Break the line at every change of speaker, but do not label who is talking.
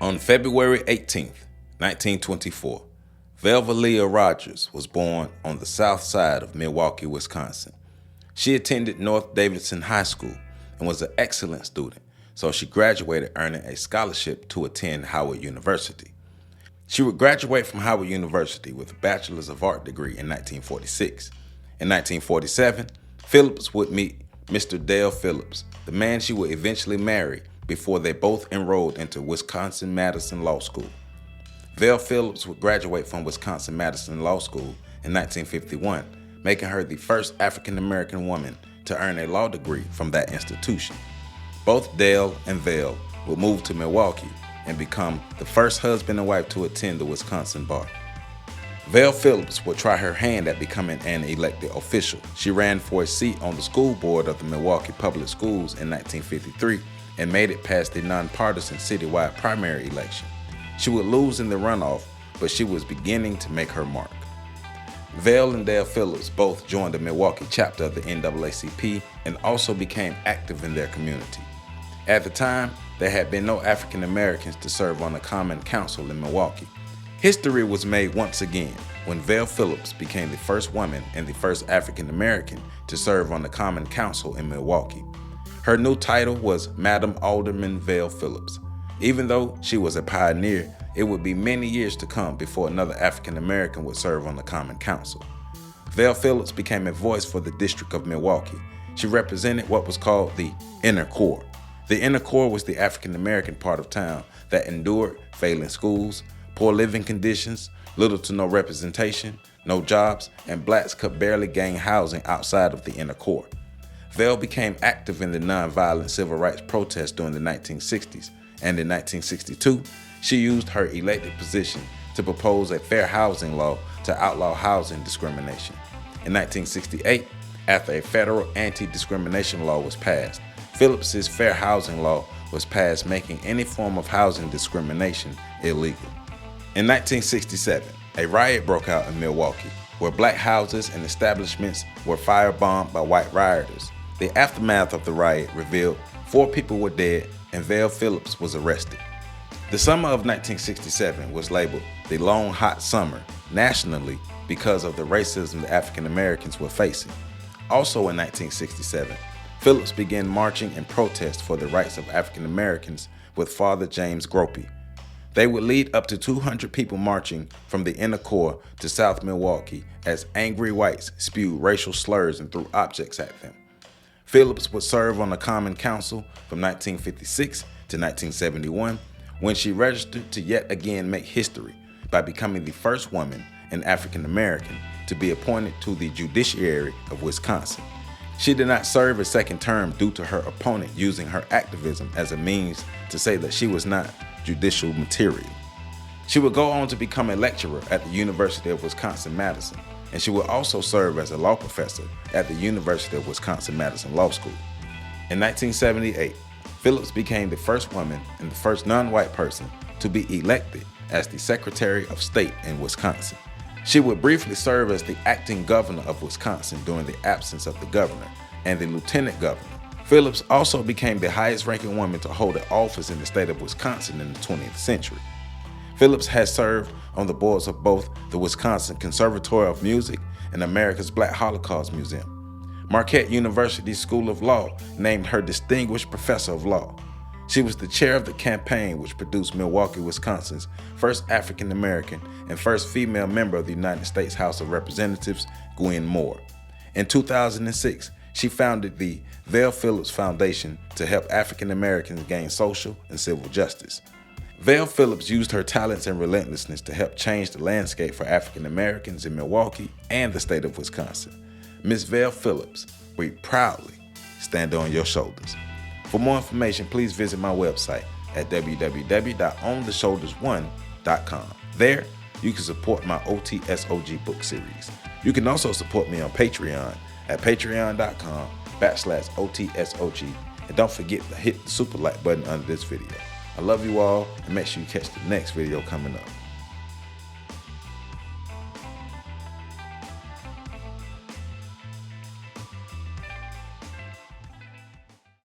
On February 18, 1924, Velvelia Rogers was born on the south side of Milwaukee, Wisconsin. She attended North Davidson High School and was an excellent student, so she graduated earning a scholarship to attend Howard University. She would graduate from Howard University with a Bachelor's of Art degree in 1946. In 1947, Phillips would meet Mr. Dale Phillips, the man she would eventually marry, before they both enrolled into Wisconsin-Madison Law School. Val Phillips would graduate from Wisconsin-Madison Law School in 1951, making her the first African-American woman to earn a law degree from that institution. Both Dale and Val would move to Milwaukee and become the first husband and wife to attend the Wisconsin bar. Val Phillips would try her hand at becoming an elected official. She ran for a seat on the school board of the Milwaukee Public Schools in 1953 and made it past the nonpartisan citywide primary election. She would lose in the runoff, but she was beginning to make her mark. Val and Dale Phillips both joined the Milwaukee chapter of the NAACP and also became active in their community. At the time, there had been no African Americans to serve on the Common Council in Milwaukee. History was made once again when Val Phillips became the first woman and the first African American to serve on the Common Council in Milwaukee. Her new title was Madam Alderman Val Phillips. Even though she was a pioneer, it would be many years to come before another African American would serve on the Common Council. Val Phillips became a voice for the District of Milwaukee. She represented what was called the Inner Core. The Inner Core was the African American part of town that endured failing schools, poor living conditions, little to no representation, no jobs, and blacks could barely gain housing outside of the Inner Core. Val became active in the nonviolent civil rights protests during the 1960s, and in 1962, she used her elected position to propose a fair housing law to outlaw housing discrimination. In 1968, after a federal anti-discrimination law was passed, Phillips's fair housing law was passed, making any form of housing discrimination illegal. In 1967, a riot broke out in Milwaukee, where black houses and establishments were firebombed by white rioters. The aftermath of the riot revealed 4 people were dead and Val Phillips was arrested. The summer of 1967 was labeled the Long Hot Summer nationally because of the racism the African Americans were facing. Also in 1967, Phillips began marching in protest for the rights of African Americans with Father James Gropey. They would lead up to 200 people marching from the Inner Core to South Milwaukee as angry whites spewed racial slurs and threw objects at them. Phillips would serve on the Common Council from 1956 to 1971, when she registered to yet again make history by becoming the first woman and African American to be appointed to the Judiciary of Wisconsin. She did not serve a second term due to her opponent using her activism as a means to say that she was not judicial material. She would go on to become a lecturer at the University of Wisconsin-Madison, and she would also serve as a law professor at the University of Wisconsin-Madison Law School. In 1978, Phillips became the first woman and the first non-white person to be elected as the Secretary of State in Wisconsin. She would briefly serve as the acting governor of Wisconsin during the absence of the governor and the lieutenant governor. Phillips also became the highest-ranking woman to hold an office in the state of Wisconsin in the 20th century. Phillips has served on the boards of both the Wisconsin Conservatory of Music and America's Black Holocaust Museum. Marquette University School of Law named her Distinguished Professor of Law. She was the chair of the campaign which produced Milwaukee, Wisconsin's first African American and first female member of the United States House of Representatives, Gwen Moore. In 2006, she founded the Val Phillips Foundation to help African Americans gain social and civil justice. Val Phillips used her talents and relentlessness to help change the landscape for African Americans in Milwaukee and the state of Wisconsin. Ms. Val Phillips, we proudly stand on your shoulders. For more information, please visit my website at www.ontheshoulders1.com. There, you can support my OTSOG book series. You can also support me on Patreon at patreon.com/OTSOG. And don't forget to hit the super like button under this video. I love you all, and make sure you catch the next video coming up.